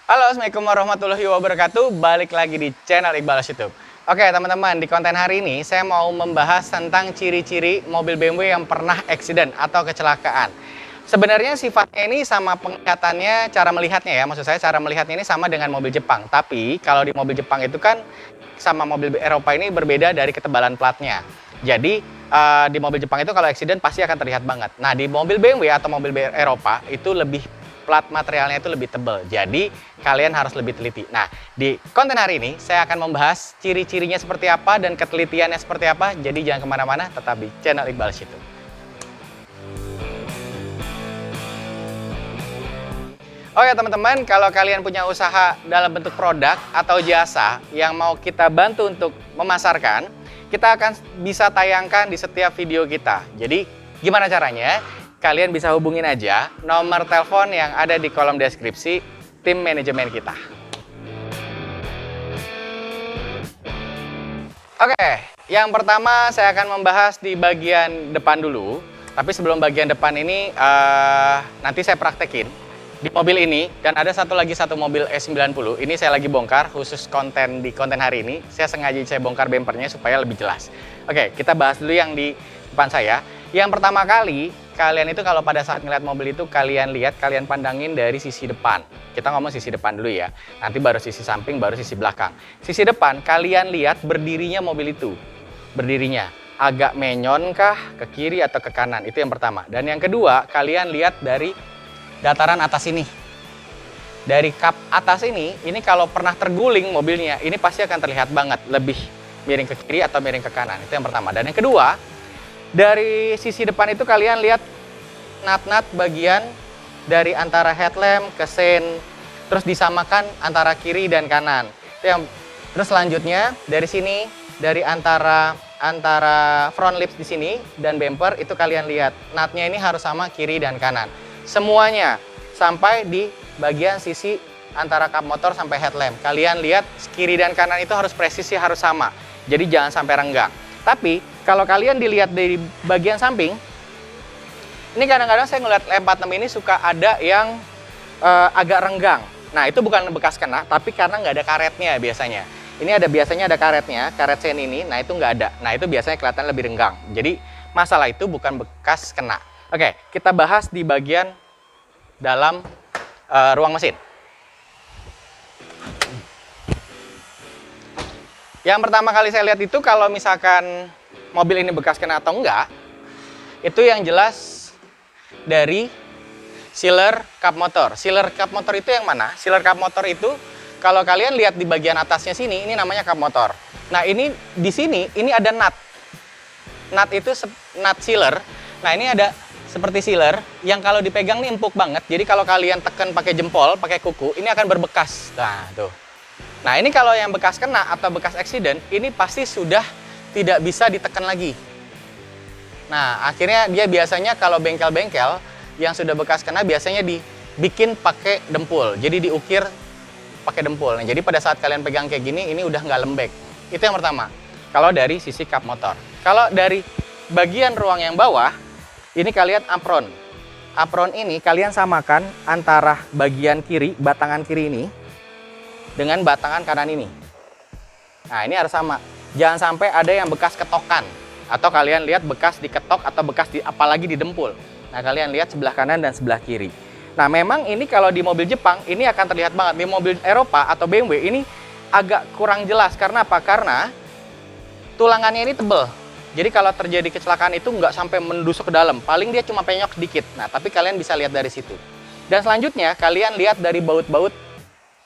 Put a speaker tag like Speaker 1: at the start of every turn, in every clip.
Speaker 1: Halo, Assalamualaikum warahmatullahi wabarakatuh. Balik lagi di channel Iqbal YouTube. Oke, teman-teman, di konten hari ini saya mau membahas tentang ciri-ciri mobil BMW yang pernah accident atau kecelakaan. Sebenarnya sifatnya ini sama penglihatannya, cara melihatnya ya. Maksud saya cara melihatnya ini sama dengan mobil Jepang. Tapi kalau di mobil Jepang itu kan sama mobil Eropa ini berbeda dari ketebalan platnya. Jadi di mobil Jepang itu kalau accident pasti akan terlihat banget. Nah, di mobil BMW atau mobil Eropa itu lebih plat materialnya itu lebih tebal. Jadi kalian harus lebih teliti. Nah, di konten hari ini saya akan membahas ciri-cirinya seperti apa dan ketelitiannya seperti apa. Jadi jangan kemana-mana, tetap di channel Iqbal YouTube. Oh ya teman-teman, kalau kalian punya usaha dalam bentuk produk atau jasa yang mau kita bantu untuk memasarkan, kita akan bisa tayangkan di setiap video kita. Jadi gimana caranya? Kalian bisa hubungin aja nomor telepon yang ada di kolom deskripsi tim manajemen kita. Oke, yang pertama saya akan membahas di bagian depan dulu. Tapi sebelum bagian depan ini, nanti saya praktekin di mobil ini. Dan ada satu mobil E90. Ini saya lagi bongkar khusus di konten hari ini. Saya sengaja bongkar bempernya supaya lebih jelas. Oke, kita bahas dulu yang di depan saya. Yang pertama kali, kalian itu kalau pada saat ngeliat mobil itu kalian pandangin dari sisi depan. Kita ngomong sisi depan dulu ya. Nanti baru sisi samping, baru sisi belakang. Sisi depan kalian lihat berdirinya mobil itu. Berdirinya agak menyon kah ke kiri atau ke kanan. Itu yang pertama. Dan yang kedua, kalian lihat dari dataran atas ini. Dari kap atas ini kalau pernah terguling mobilnya, ini pasti akan terlihat banget lebih miring ke kiri atau miring ke kanan. Itu yang pertama. Dan yang kedua, dari sisi depan itu kalian lihat nat-nat bagian dari antara headlamp ke sen, terus disamakan antara kiri dan kanan. Terus selanjutnya dari sini, dari antara front lips di sini dan bumper itu kalian lihat natnya ini harus sama kiri dan kanan. Semuanya sampai di bagian sisi antara kap motor sampai headlamp. Kalian lihat kiri dan kanan itu harus presisi, harus sama. Jadi jangan sampai renggang. Tapi kalau kalian dilihat dari bagian samping, ini kadang-kadang saya ngeliat M46 ini suka ada yang agak renggang. Nah, itu bukan bekas kena, tapi karena nggak ada karetnya biasanya. Ini biasanya ada karetnya, karet sen ini, nah itu nggak ada. Nah, itu biasanya kelihatan lebih renggang. Jadi, masalah itu bukan bekas kena. Oke, kita bahas di bagian dalam ruang mesin. Yang pertama kali saya lihat itu kalau misalkan mobil ini bekas kena atau enggak, itu yang jelas dari sealer kap motor. Sealer kap motor itu yang mana? Sealer kap motor itu kalau kalian lihat di bagian atasnya sini, ini namanya kap motor. Nah, ini di sini ini ada nut. Nut itu nut sealer. Nah, ini ada seperti sealer yang kalau dipegang nih empuk banget. Jadi kalau kalian tekan pakai jempol, pakai kuku, ini akan berbekas. Nah, tuh. Nah, ini kalau yang bekas kena atau bekas accident, ini pasti sudah tidak bisa ditekan lagi. Nah, akhirnya dia biasanya kalau bengkel-bengkel yang sudah bekas kena biasanya dibikin pakai dempul. Jadi diukir pakai dempul. Nah, jadi pada saat kalian pegang kayak gini, ini udah nggak lembek. Itu yang pertama. Kalau dari sisi kap motor. Kalau dari bagian ruang yang bawah, ini kalian apron. Apron ini kalian samakan antara bagian kiri, batangan kiri ini, dengan batangan kanan ini. Nah, ini harus sama. Jangan sampai ada yang bekas ketokan. Atau kalian lihat bekas diketok atau bekas apalagi didempul. Nah, kalian lihat sebelah kanan dan sebelah kiri. Nah, memang ini kalau di mobil Jepang, ini akan terlihat banget. Di mobil Eropa atau BMW ini agak kurang jelas. Karena apa? Karena tulangannya ini tebal. Jadi kalau terjadi kecelakaan itu nggak sampai mendusuk ke dalam. Paling dia cuma penyok sedikit. Nah, tapi kalian bisa lihat dari situ. Dan selanjutnya, kalian lihat dari baut-baut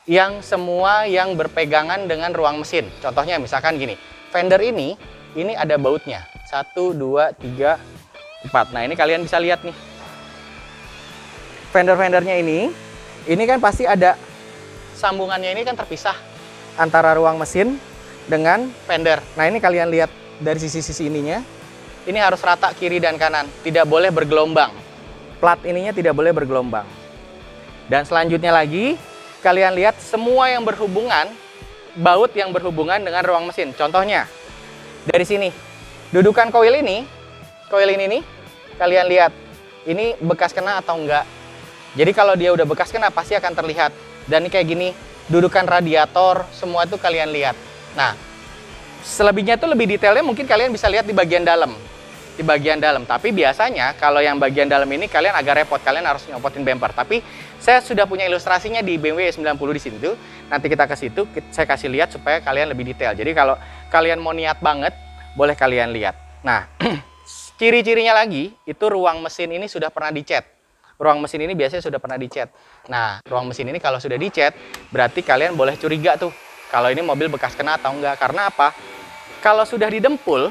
Speaker 1: yang semua yang berpegangan dengan ruang mesin. Contohnya misalkan gini, fender ini ada bautnya. 1, 2, 3, 4. Nah, ini kalian bisa lihat nih. Fender-fendernya ini kan pasti ada sambungannya, ini kan terpisah antara ruang mesin dengan fender. Nah, ini kalian lihat dari sisi-sisi ininya. Ini harus rata kiri dan kanan, tidak boleh bergelombang. Plat ininya tidak boleh bergelombang. Dan selanjutnya lagi, kalian lihat semua yang berhubungan, baut yang berhubungan dengan ruang mesin. Contohnya, dari sini, dudukan koil ini nih, kalian lihat, ini bekas kena atau enggak. Jadi kalau dia udah bekas kena, pasti akan terlihat. Dan ini kayak gini, dudukan radiator, semua itu kalian lihat. Nah, selebihnya itu lebih detailnya mungkin kalian bisa lihat di bagian dalam. Di bagian dalam, tapi biasanya kalau yang bagian dalam ini kalian agak repot, kalian harus nyopotin bumper. Tapi saya sudah punya ilustrasinya di BMW E90 di situ. Nanti kita ke situ, saya kasih lihat supaya kalian lebih detail. Jadi kalau kalian mau niat banget, boleh kalian lihat. Nah, ciri-cirinya lagi, itu ruang mesin ini sudah pernah dicat. Ruang mesin ini biasanya sudah pernah dicat. Nah, ruang mesin ini kalau sudah dicat, berarti kalian boleh curiga tuh, kalau ini mobil bekas kena atau enggak. Karena apa? Kalau sudah didempul,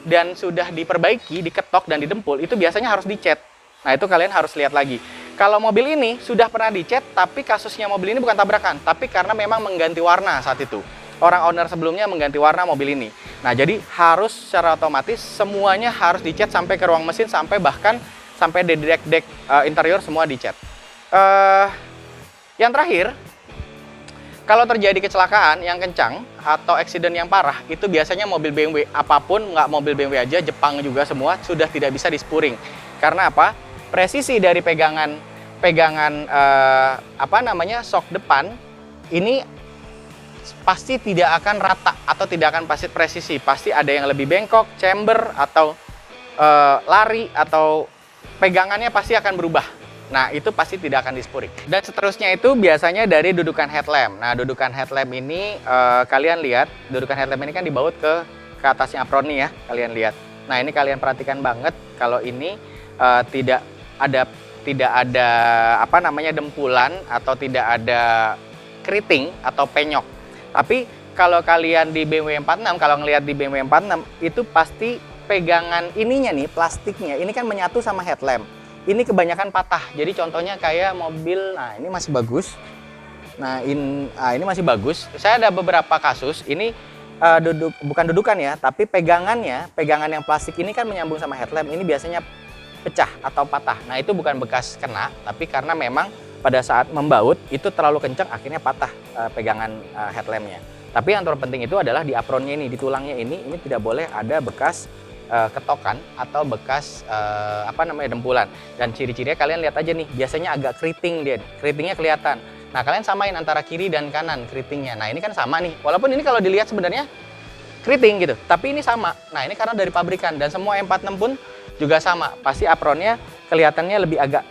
Speaker 1: dan sudah diperbaiki, diketok dan didempul, itu biasanya harus dicat. Nah, itu kalian harus lihat lagi. Kalau mobil ini sudah pernah dicat, tapi kasusnya mobil ini bukan tabrakan, tapi karena memang mengganti warna saat itu. Orang owner sebelumnya mengganti warna mobil ini. Nah, jadi harus secara otomatis semuanya harus dicat sampai ke ruang mesin, sampai bahkan sampai di dek interior semua dicat. Yang terakhir, kalau terjadi kecelakaan yang kencang atau accident yang parah, itu biasanya mobil BMW, apapun, nggak mobil BMW aja, Jepang juga semua, sudah tidak bisa dispuring. Karena apa? Presisi dari pegangan shock depan, ini pasti tidak akan rata atau tidak akan pasti presisi. Pasti ada yang lebih bengkok, chamber, atau lari, atau pegangannya pasti akan berubah. Nah, itu pasti tidak akan dispuring. Dan seterusnya itu biasanya dari dudukan headlamp. Nah, dudukan headlamp ini kalian lihat, dudukan headlamp ini kan dibaut ke atasnya apron nih ya, kalian lihat. Nah, ini kalian perhatikan banget kalau ini tidak ada dempulan atau tidak ada keriting atau penyok. Tapi kalau kalian di BMW 46, kalau ngelihat di BMW 46 itu pasti pegangan ininya nih, plastiknya ini kan menyatu sama headlamp. Ini kebanyakan patah, jadi contohnya kayak mobil, nah ini masih bagus. Nah ini masih bagus. Saya ada beberapa kasus, ini bukan dudukan ya, tapi pegangan yang plastik ini kan menyambung sama headlamp, ini biasanya pecah atau patah. Nah itu bukan bekas kena, tapi karena memang pada saat membaut itu terlalu kencang, akhirnya patah pegangan headlampnya. Tapi yang terpenting itu adalah di apronnya ini, di tulangnya ini tidak boleh ada bekas ketokan atau bekas dempulan. Dan ciri-cirinya kalian lihat aja nih, biasanya agak keriting dia, keritingnya kelihatan. Nah, kalian samain antara kiri dan kanan keritingnya. Nah, ini kan sama nih, walaupun ini kalau dilihat sebenarnya keriting gitu, tapi ini sama. Nah, ini karena dari pabrikan, dan semua M46 pun juga sama. Pasti apronnya kelihatannya lebih agak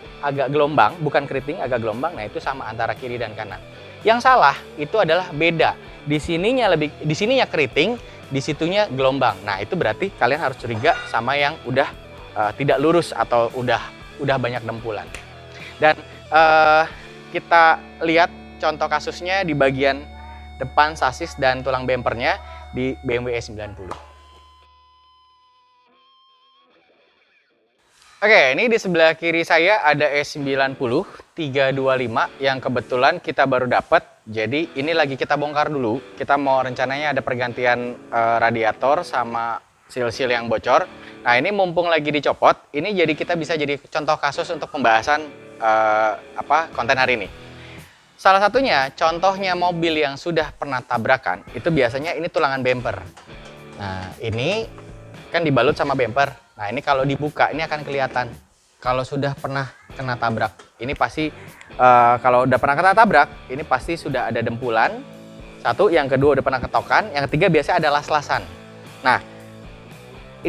Speaker 1: gelombang, bukan keriting, agak gelombang. Nah, itu sama antara kiri dan kanan. Yang salah itu adalah beda. Di sininya keriting, di situnya gelombang. Nah, itu berarti kalian harus curiga sama yang udah tidak lurus atau udah banyak dempulan. Dan kita lihat contoh kasusnya di bagian depan sasis dan tulang bempernya di BMW E90. Oke, ini di sebelah kiri saya ada E90 325 yang kebetulan kita baru dapat. Jadi ini lagi kita bongkar dulu. Kita mau rencananya ada pergantian radiator sama seal-seal yang bocor. Nah, ini mumpung lagi dicopot, ini jadi kita bisa jadi contoh kasus untuk pembahasan konten hari ini. Salah satunya, contohnya mobil yang sudah pernah tabrakan, itu biasanya ini tulangan bumper. Nah, ini kan dibalut sama bumper. Nah, ini kalau dibuka, ini akan kelihatan. Kalau sudah pernah kena tabrak, ini pasti, kalau udah pernah kena tabrak, ini pasti sudah ada dempulan. Satu, yang kedua udah pernah ketokan, yang ketiga biasanya ada las-lasan. Nah,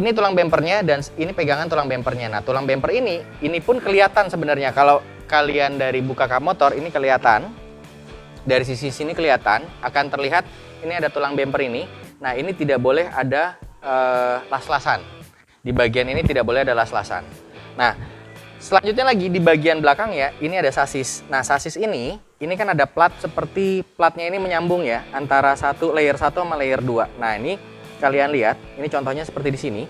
Speaker 1: ini tulang bempernya dan ini pegangan tulang bempernya. Nah, tulang bemper ini pun kelihatan sebenarnya. Kalau kalian dari buka kap motor, ini kelihatan. Dari sisi sini kelihatan, akan terlihat ini ada tulang bemper ini. Nah, ini tidak boleh ada las-lasan. Di bagian ini tidak boleh ada las-lasan. Nah, selanjutnya lagi di bagian belakang ya, ini ada sasis. Nah, sasis ini kan ada plat, seperti platnya ini menyambung ya, antara layer 1 sama layer 2. Nah, ini kalian lihat, ini contohnya seperti di sini.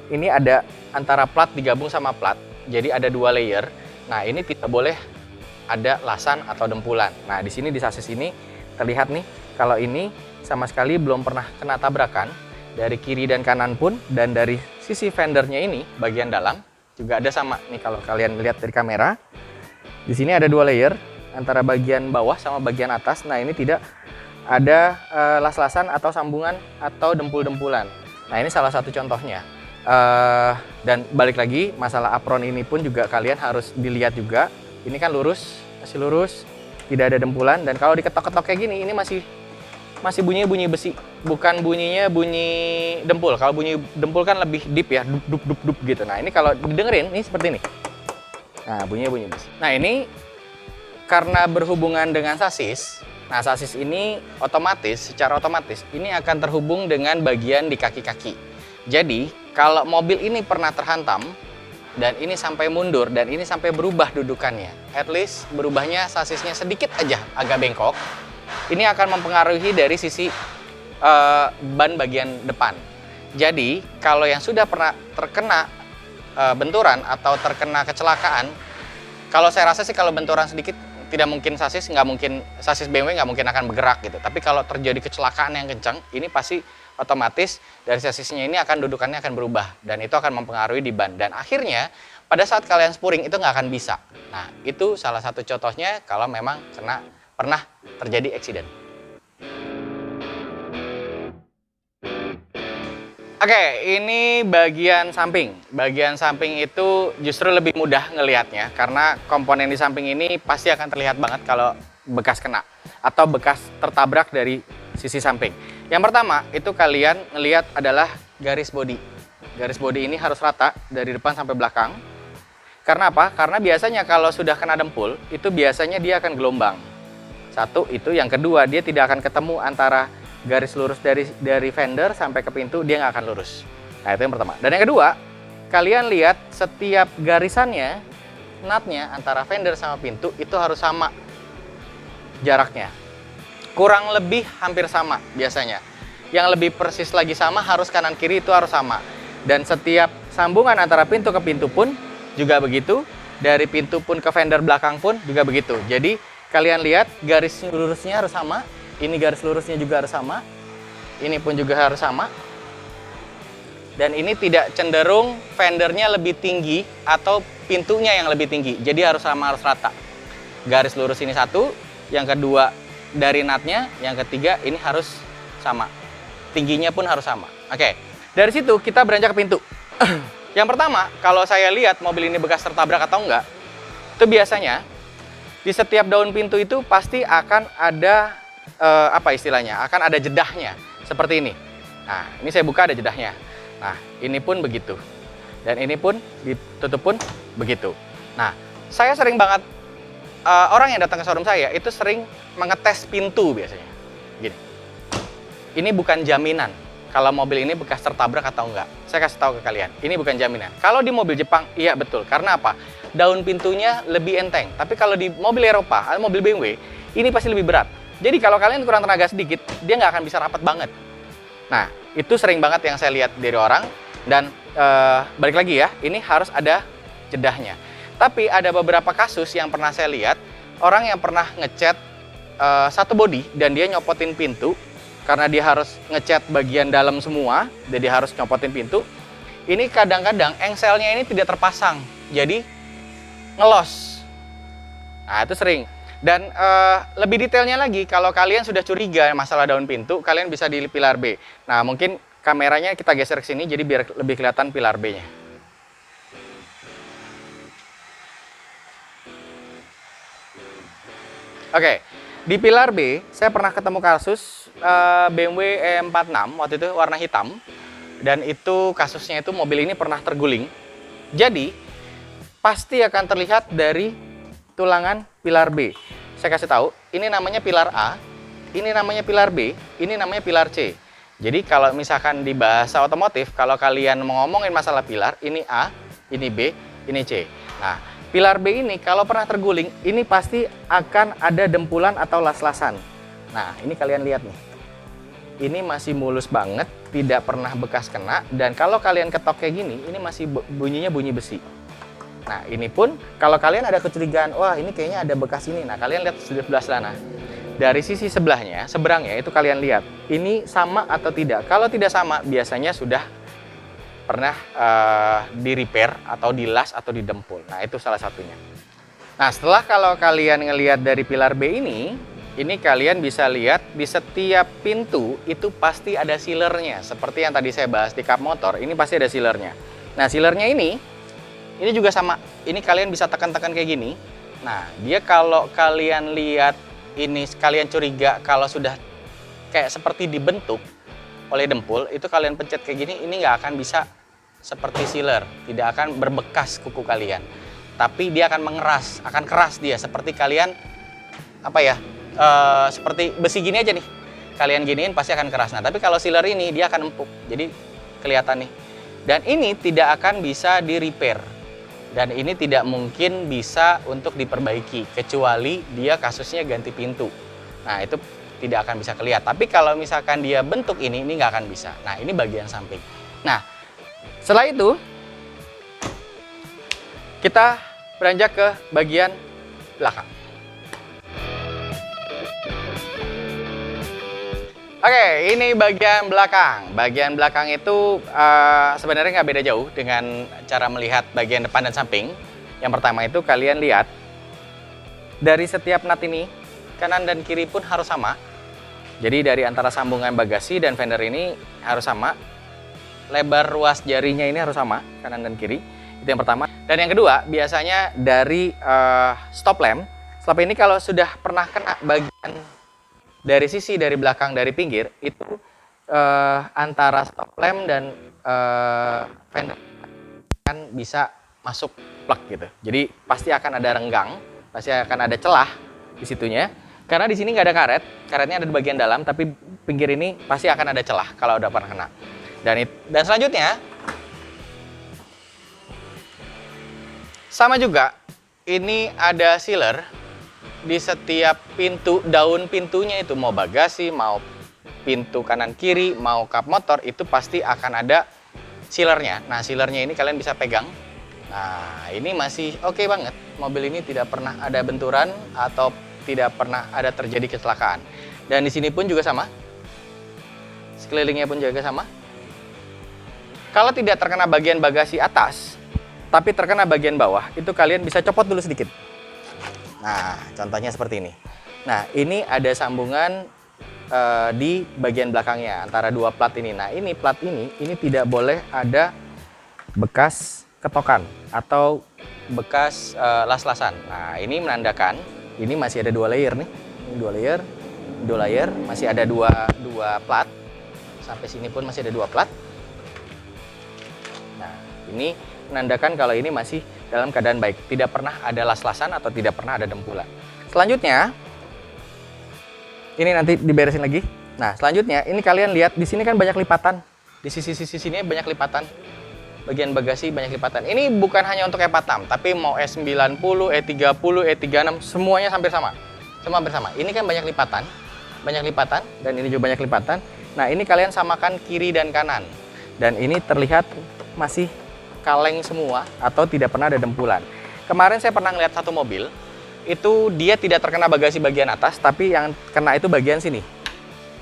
Speaker 1: Ini ada antara plat digabung sama plat, jadi ada 2 layer. Nah, ini tidak boleh ada lasan atau dempulan. Nah, di sini di sasis ini terlihat nih, kalau ini sama sekali belum pernah kena tabrakan dari kiri dan kanan pun, dan dari sisi fendernya ini bagian dalam juga ada sama nih. Kalau kalian lihat dari kamera, di sini ada 2 layer antara bagian bawah sama bagian atas. Nah, ini tidak ada las-lasan atau sambungan atau dempul-dempulan. Nah, ini salah satu contohnya. Dan balik lagi, masalah apron ini pun juga kalian harus dilihat juga. Ini kan lurus, masih lurus. tidak ada dempulan, dan kalau diketok-ketok kayak gini ini masih bunyinya bunyi besi, bukan bunyinya bunyi dempul. Kalau bunyi dempul kan lebih deep ya, dup dup dup dup gitu. Nah ini kalau didengerin ini seperti ini. Nah bunyinya bunyi besi. Nah ini karena berhubungan dengan sasis. Nah sasis ini secara otomatis ini akan terhubung dengan bagian di kaki-kaki. Jadi kalau mobil ini pernah terhantam dan ini sampai mundur dan ini sampai berubah dudukannya, at least berubahnya sasisnya sedikit aja agak bengkok, ini akan mempengaruhi dari sisi ban bagian depan. Jadi kalau yang sudah pernah terkena benturan atau terkena kecelakaan, kalau saya rasa sih kalau benturan sedikit tidak mungkin sasis BMW nggak mungkin akan bergerak gitu. Tapi kalau terjadi kecelakaan yang kencang, ini pasti otomatis dari sasisnya ini dudukannya akan berubah dan itu akan mempengaruhi di ban, dan akhirnya pada saat kalian spuring itu nggak akan bisa. Nah itu salah satu contohnya kalau memang pernah terjadi eksiden. Oke, ini bagian samping. Bagian samping itu justru lebih mudah ngelihatnya karena komponen di samping ini pasti akan terlihat banget kalau bekas kena atau bekas tertabrak dari sisi samping. Yang pertama itu kalian ngelihat adalah garis bodi. Garis bodi ini harus rata dari depan sampai belakang. Karena apa? Karena biasanya kalau sudah kena dempul itu biasanya dia akan gelombang. Satu itu, yang kedua dia tidak akan ketemu antara garis lurus dari fender sampai ke pintu, dia nggak akan lurus. Nah itu yang pertama. Dan yang kedua, kalian lihat setiap garisannya, nutnya antara fender sama pintu itu harus sama jaraknya. Kurang lebih hampir sama biasanya. Yang lebih persis lagi sama harus kanan kiri itu harus sama. Dan setiap sambungan antara pintu ke pintu pun juga begitu. Dari pintu pun ke fender belakang pun juga begitu. Jadi kalian lihat garis lurusnya harus sama. Ini garis lurusnya juga harus sama. Ini pun juga harus sama. Dan ini tidak cenderung fendernya lebih tinggi atau pintunya yang lebih tinggi. Jadi harus sama, harus rata. Garis lurus ini satu. Yang kedua dari nutnya, yang ketiga ini harus sama. Tingginya pun harus sama. Oke, dari situ kita beranjak ke pintu. Yang pertama, kalau saya lihat mobil ini bekas tertabrak atau enggak, itu biasanya di setiap daun pintu itu pasti akan ada apa istilahnya? Akan ada jedahnya seperti ini. Nah, ini saya buka ada jedahnya. Nah, ini pun begitu. Dan ini pun ditutup pun begitu. Nah, saya sering banget orang yang datang ke showroom saya itu sering mengetes pintu biasanya. Gini. Ini bukan jaminan kalau mobil ini bekas tertabrak atau enggak. Saya kasih tahu ke kalian, ini bukan jaminan. Kalau di mobil Jepang, iya betul. Karena apa? Daun pintunya lebih enteng. Tapi kalau di mobil Eropa atau mobil BMW, ini pasti lebih berat. Jadi kalau kalian kurang tenaga sedikit, dia nggak akan bisa rapat banget. Nah, itu sering banget yang saya lihat dari orang. Dan balik lagi ya, ini harus ada jedahnya. Tapi ada beberapa kasus yang pernah saya lihat, orang yang pernah ngecat satu bodi dan dia nyopotin pintu, karena dia harus ngecat bagian dalam semua, dan dia harus nyopotin pintu. Ini kadang-kadang engselnya ini tidak terpasang, jadi ngelos. Nah itu sering. Dan lebih detailnya lagi, kalau kalian sudah curiga masalah daun pintu, kalian bisa di pilar B. Nah mungkin kameranya kita geser ke sini, jadi biar lebih kelihatan pilar B-nya. Oke, di pilar B, saya pernah ketemu kasus BMW E46, waktu itu warna hitam. Dan itu kasusnya itu mobil ini pernah terguling. Jadi, pasti akan terlihat dari tulangan pilar B. Saya kasih tahu, ini namanya pilar A, ini namanya pilar B, ini namanya pilar C. Jadi, kalau misalkan di bahasa otomotif, kalau kalian mau ngomongin masalah pilar, ini A, ini B, ini C. Nah, pilar B ini kalau pernah terguling, ini pasti akan ada dempulan atau las-lasan. Nah, ini kalian lihat nih. Ini masih mulus banget, tidak pernah bekas kena, dan kalau kalian ketok kayak gini, ini masih bunyinya bunyi besi. Nah, ini pun kalau kalian ada kecurigaan, wah ini kayaknya ada bekas ini. Nah, kalian lihat di sebelah sana. Dari sisi sebelahnya, seberangnya itu kalian lihat. Ini sama atau tidak? Kalau tidak sama, biasanya sudah pernah di repair atau dilas atau didempul. Nah itu salah satunya. Nah setelah kalau kalian ngelihat dari pilar B ini kalian bisa lihat di setiap pintu itu pasti ada sealernya. Seperti yang tadi saya bahas di kap motor, ini pasti ada sealernya. Nah sealernya ini juga sama. Ini kalian bisa tekan-tekan kayak gini. Nah, dia kalau kalian lihat ini, kalian curiga kalau sudah kayak seperti dibentuk oleh dempul, itu kalian pencet kayak gini, ini nggak akan bisa seperti sealer, tidak akan berbekas kuku kalian. Tapi dia akan mengeras, akan keras dia, seperti kalian, apa ya, seperti besi gini aja nih. Kalian giniin pasti akan keras. Nah, tapi kalau sealer ini, dia akan empuk, jadi kelihatan nih. Dan ini tidak akan bisa di-repair. Dan ini tidak mungkin bisa untuk diperbaiki, kecuali dia kasusnya ganti pintu. Nah, itu tidak akan bisa kelihatan. Tapi kalau misalkan dia bentuk ini nggak akan bisa. Nah, ini bagian samping. Nah, setelah itu, kita beranjak ke bagian belakang. Oke, ini bagian belakang. Bagian belakang itu sebenarnya nggak beda jauh dengan cara melihat bagian depan dan samping. Yang pertama itu kalian lihat, dari setiap nut ini, kanan dan kiri pun harus sama. Jadi dari antara sambungan bagasi dan fender ini harus sama. Lebar ruas jarinya ini harus sama, kanan dan kiri. Itu yang pertama. Dan yang kedua, biasanya dari stop lamp. Stop ini kalau sudah pernah kena bagian dari sisi, dari belakang, dari pinggir, itu antara stop lamp dan fender kan bisa masuk plug gitu. Jadi pasti akan ada renggang, pasti akan ada celah di situnya. Karena di sini nggak ada karet, karetnya ada di bagian dalam, tapi pinggir ini pasti akan ada celah kalau udah pernah kena. Dan selanjutnya, sama juga, ini ada sealer. Di setiap pintu, daun pintunya itu mau bagasi, mau pintu kanan kiri, mau kap motor, itu pasti akan ada sealernya. Nah, sealernya ini kalian bisa pegang. Nah, ini masih oke banget. Mobil ini tidak pernah ada benturan atau tidak pernah ada terjadi kecelakaan. Dan di sini pun juga sama. Sekelilingnya pun juga sama. Kalau tidak terkena bagian bagasi atas, tapi terkena bagian bawah, itu kalian bisa copot dulu sedikit. Nah, contohnya seperti ini. Nah, ini ada sambungan di bagian belakangnya antara dua plat ini. Nah, ini plat ini tidak boleh ada bekas ketokan atau bekas las-lasan. Nah, ini menandakan ini masih ada 2 layer nih. Ini 2 layer, masih ada dua plat. Sampai sini pun masih ada 2 plat. Nah, ini menandakan kalau ini masih dalam keadaan baik, tidak pernah ada las-lasan atau tidak pernah ada dempulan. Selanjutnya, ini nanti diberesin lagi. Nah, selanjutnya ini kalian lihat di sini kan banyak lipatan. Di sisi-sisi sini banyak lipatan. Bagian bagasi banyak lipatan. Ini bukan hanya untuk E46, tapi mau E90, E30, E36 semuanya hampir sama. Semua hampir sama. Ini kan banyak lipatan dan ini juga banyak lipatan. Nah, ini kalian samakan kiri dan kanan. Dan ini terlihat masih kaleng semua atau tidak pernah ada dempulan. Kemarin saya pernah lihat satu mobil, itu dia tidak terkena bagasi bagian atas, tapi yang kena itu bagian sini.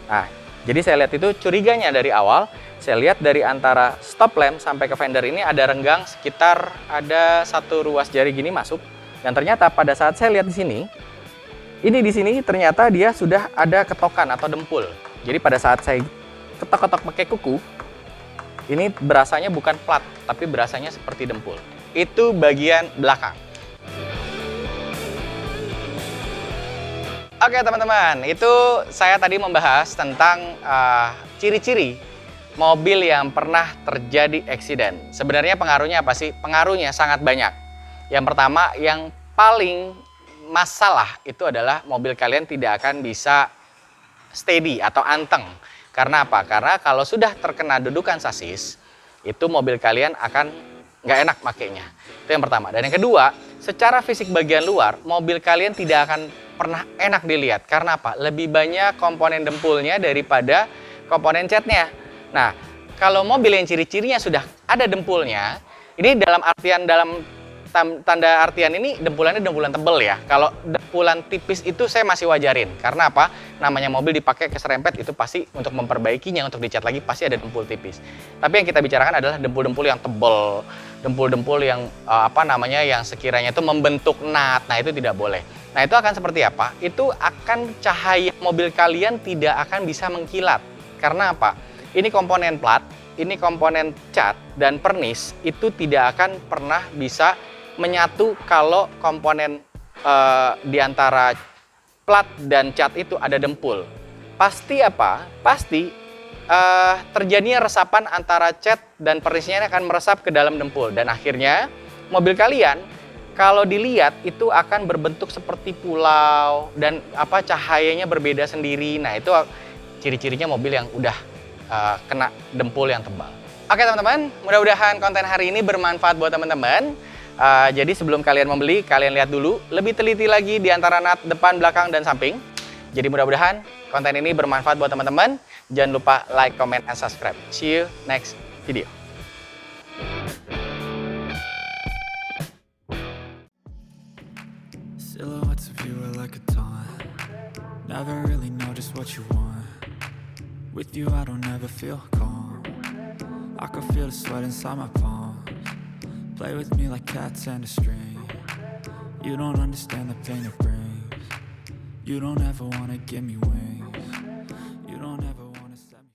Speaker 1: Nah, jadi saya lihat itu curiganya dari awal, saya lihat dari antara stop lamp sampai ke fender ini ada renggang sekitar ada 1 ruas jari gini masuk. Dan ternyata pada saat saya lihat di sini ternyata dia sudah ada ketokan atau dempul. Jadi pada saat saya ketok-ketok pakai kuku, ini berasanya bukan plat, tapi berasanya seperti dempul. Itu bagian belakang. Oke teman-teman, itu saya tadi membahas tentang ciri-ciri mobil yang pernah terjadi eksiden. Sebenarnya pengaruhnya apa sih? Pengaruhnya sangat banyak. Yang pertama, yang paling masalah itu adalah mobil kalian tidak akan bisa steady atau anteng. Karena apa? Karena kalau sudah terkena dudukan sasis, itu mobil kalian akan nggak enak makainya. Itu yang pertama. Dan yang kedua, secara fisik bagian luar, mobil kalian tidak akan pernah enak dilihat. Karena apa? Lebih banyak komponen dempulnya daripada komponen catnya. Nah, kalau mobil yang ciri-cirinya sudah ada dempulnya, ini dalam tanda artian ini dempulannya dempulan tebel ya. Kalau dempulan tipis itu saya masih wajarin. Karena apa? Namanya mobil dipakai keserempet itu pasti untuk memperbaikinya, untuk dicat lagi pasti ada dempul tipis. Tapi yang kita bicarakan adalah dempul-dempul yang tebel, dempul-dempul yang yang sekiranya itu membentuk nut. Nah, itu tidak boleh. Nah, itu akan seperti apa? Itu akan cahaya mobil kalian tidak akan bisa mengkilat. Karena apa? Ini komponen plat, ini komponen cat dan pernis itu tidak akan pernah bisa menyatu kalau komponen di antara plat dan cat itu ada dempul. Pasti apa? Pasti terjadinya resapan antara cat dan pernisnya akan meresap ke dalam dempul. Dan akhirnya mobil kalian kalau dilihat itu akan berbentuk seperti pulau dan cahayanya berbeda sendiri. Nah, itu ciri-cirinya mobil yang udah kena dempul yang tebal. Oke teman-teman, mudah-mudahan konten hari ini bermanfaat buat teman-teman. Jadi sebelum kalian membeli, kalian lihat dulu lebih teliti lagi di antara nut depan, belakang, dan samping. Jadi mudah-mudahan konten ini bermanfaat buat teman-teman. Jangan lupa like, comment, and subscribe. See you next video.
Speaker 2: Silhouettes of you are like a taunt. Never really know just what you want. With you I don't ever feel calm. I can feel the sweat inside my palms. Play with me like cats and a string. You don't understand the pain it brings. You don't ever wanna give me wings.